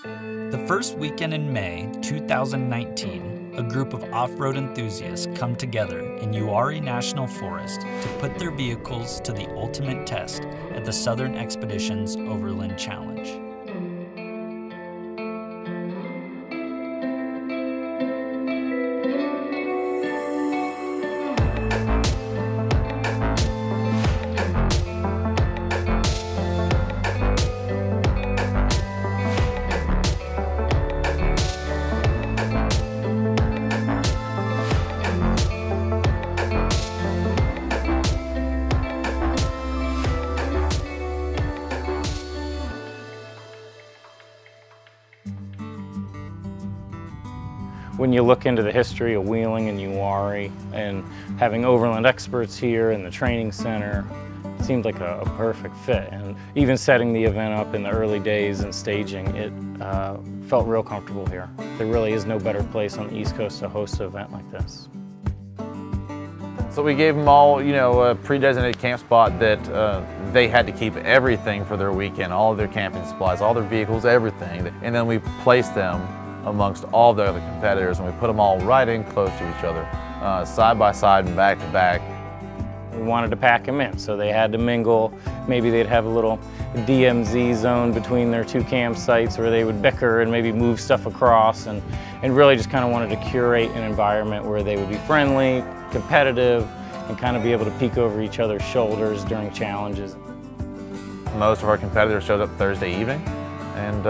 The first weekend in May 2019, a group of off-road enthusiasts come together in Uwharrie National Forest to put their vehicles to the ultimate test at the Southern Expeditions Overland Challenge. When you look into the history of wheeling in Uwharrie and having overland experts here in the training center, it seemed like a perfect fit. And even setting the event up in the early days and staging, it felt real comfortable here. There really is no better place on the East Coast to host an event like this. So we gave them all, a pre-designated camp spot that they had to keep everything for their weekend, all of their camping supplies, all their vehicles, everything. And then we placed them amongst all the other competitors, and we put them all right in close to each other, side by side and back to back. We wanted to pack them in, so they had to mingle. Maybe they'd have a little DMZ zone between their two campsites where they would bicker and maybe move stuff across, and really just kind of wanted to curate an environment where they would be friendly, competitive, and kind of be able to peek over each other's shoulders during challenges. Most of our competitors showed up Thursday evening. And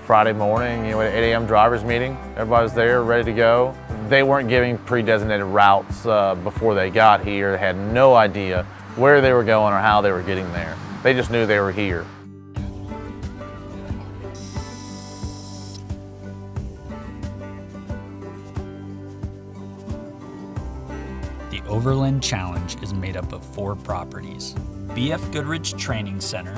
Friday morning, at 8 a.m. drivers meeting, everybody was there, ready to go. They weren't giving pre-designated routes before they got here. They had no idea where they were going or how they were getting there. They just knew they were here. The Overland Challenge is made up of 4 properties: BF Goodrich Training Center,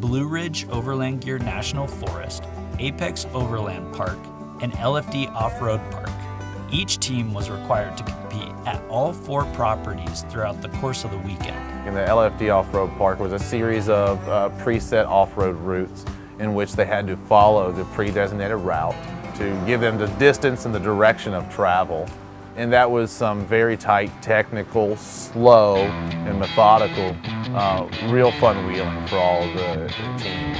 Blue Ridge Overland Gear National Forest, Apex Overland Park, and LFD Offroad Park. Each team was required to compete at all 4 properties throughout the course of the weekend. And the LFD Offroad Park was a series of preset off-road routes in which they had to follow the pre-designated route to give them the distance and the direction of travel. And that was some very tight, technical, slow, and methodical, real fun wheeling for all the teams.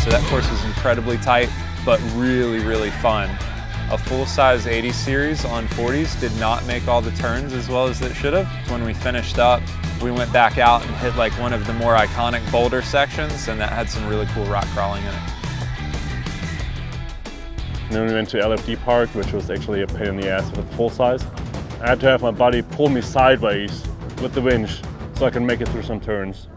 So that course was incredibly tight, but really, really fun. A full-size 80 series on 40s did not make all the turns as well as it should have. When we finished up, we went back out and hit like one of the more iconic boulder sections, and that had some really cool rock crawling in it. And then we went to LFD Park, which was actually a pain in the ass with the full size. I had to have my buddy pull me sideways with the winch so I could make it through some turns.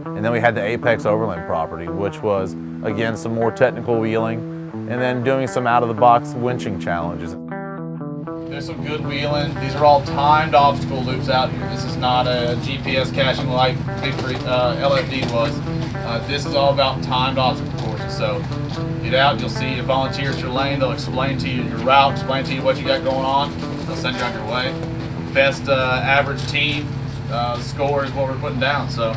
And then we had the Apex Overland property, which was, again, some more technical wheeling, and then doing some out-of-the-box winching challenges. There's some good wheeling. These are all timed obstacle loops out here. This is not a GPS caching like LFD was. This is all about timed obstacle courses. So get out, you'll see a volunteer at your lane. They'll explain to you your route, explain to you what you got going on. They'll send you on your way. Best average team score is what we're putting down. So.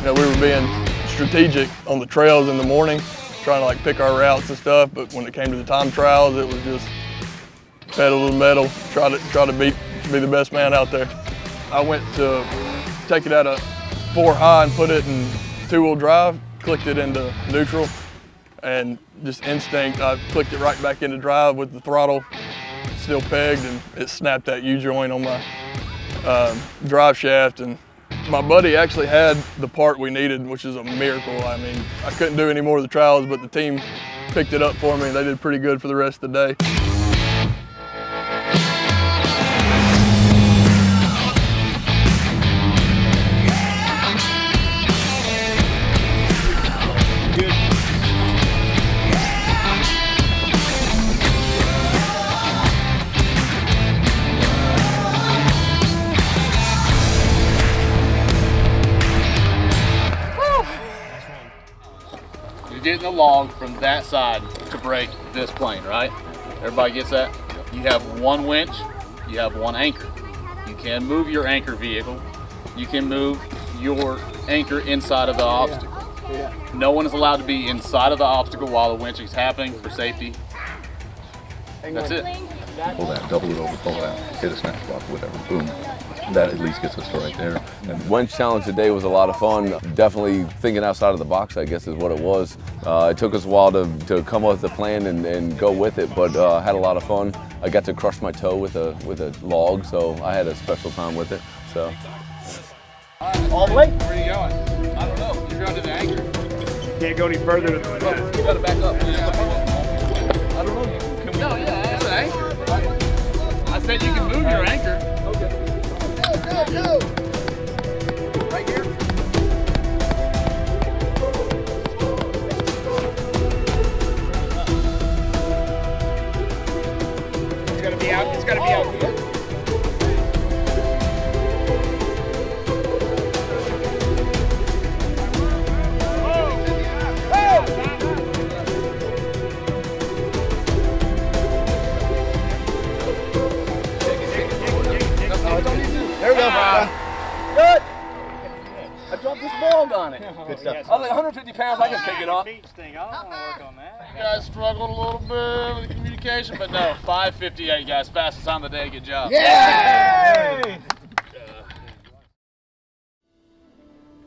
We were being strategic on the trails in the morning, trying to pick our routes and stuff, but when it came to the time trials, it was just pedal to the metal, try to be the best man out there. I went to take it out of 4 high and put it in 2-wheel drive, clicked it into neutral, and just instinct, I clicked it right back into drive with the throttle still pegged, and it snapped that U-joint on my drive shaft. And my buddy actually had the part we needed, which is a miracle. I mean, I couldn't do any more of the trials, but the team picked it up for me. They did pretty good for the rest of the day. You're getting the log from that side to break this plane, right? Everybody gets that? You have one winch, you have one anchor. You can move your anchor vehicle. You can move your anchor inside of the obstacle. No one is allowed to be inside of the obstacle while the winch is happening for safety. That's it. Pull that, double it over, pull that, hit a snap block, whatever, boom. That at least gets us to right there. And Winch challenge today was a lot of fun. Definitely thinking outside of the box, I guess is what it was. It took us a while to come up with the plan and go with it, but had a lot of fun. I got to crush my toe with a log, so I had a special time with it. So. All the way? Where are you going? I don't know. You're going to the anchor. Can't go any further than that. You got to back up. I don't know. You can no, yeah, that's an anchor. I said you can move your anchor. Okay. Go. Right here. It's got to be out. It's got to be out here. There we go. Good. I dropped this log on it. Good stuff. I was like 150 pounds, I can pick it up. Feet stink. I want to work on that. You guys struggled a little bit with the communication, but no, 5:58, guys. Fastest time of the day. Good job. Yay!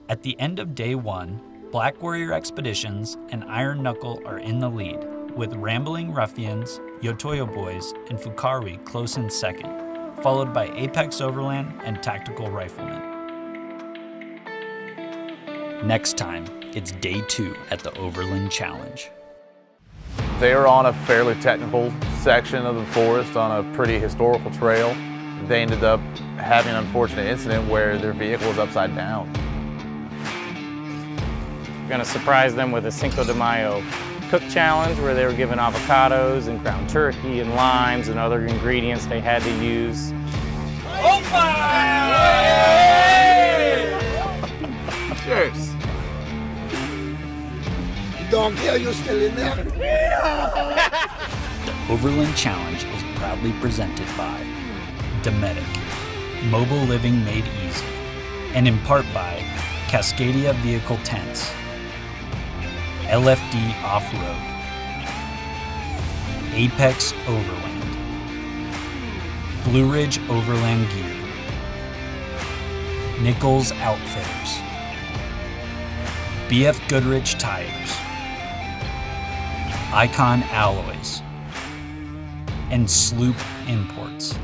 At the end of day 1, Black Warrior Expeditions and Iron Knuckle are in the lead, with Rambling Ruffians, Yotoyo Boys, and Fukari close in second, followed by Apex Overland and Tactical Riflemen. Next time, it's day 2 at the Overland Challenge. They are on a fairly technical section of the forest on a pretty historical trail. They ended up having an unfortunate incident where their vehicle was upside down. We're going to surprise them with a Cinco de Mayo cook challenge where they were given avocados and ground turkey and limes and other ingredients they had to use. Cheers. Dog tail, you're still in there? The Overland Challenge is proudly presented by Dometic, mobile living made easy, and in part by Cascadia Vehicle Tents, LFD Offroad, Apex Overland, Blue Ridge Overland Gear, Nichols Outfitters, BF Goodrich Tires, Icon Alloys, and Sloop Imports.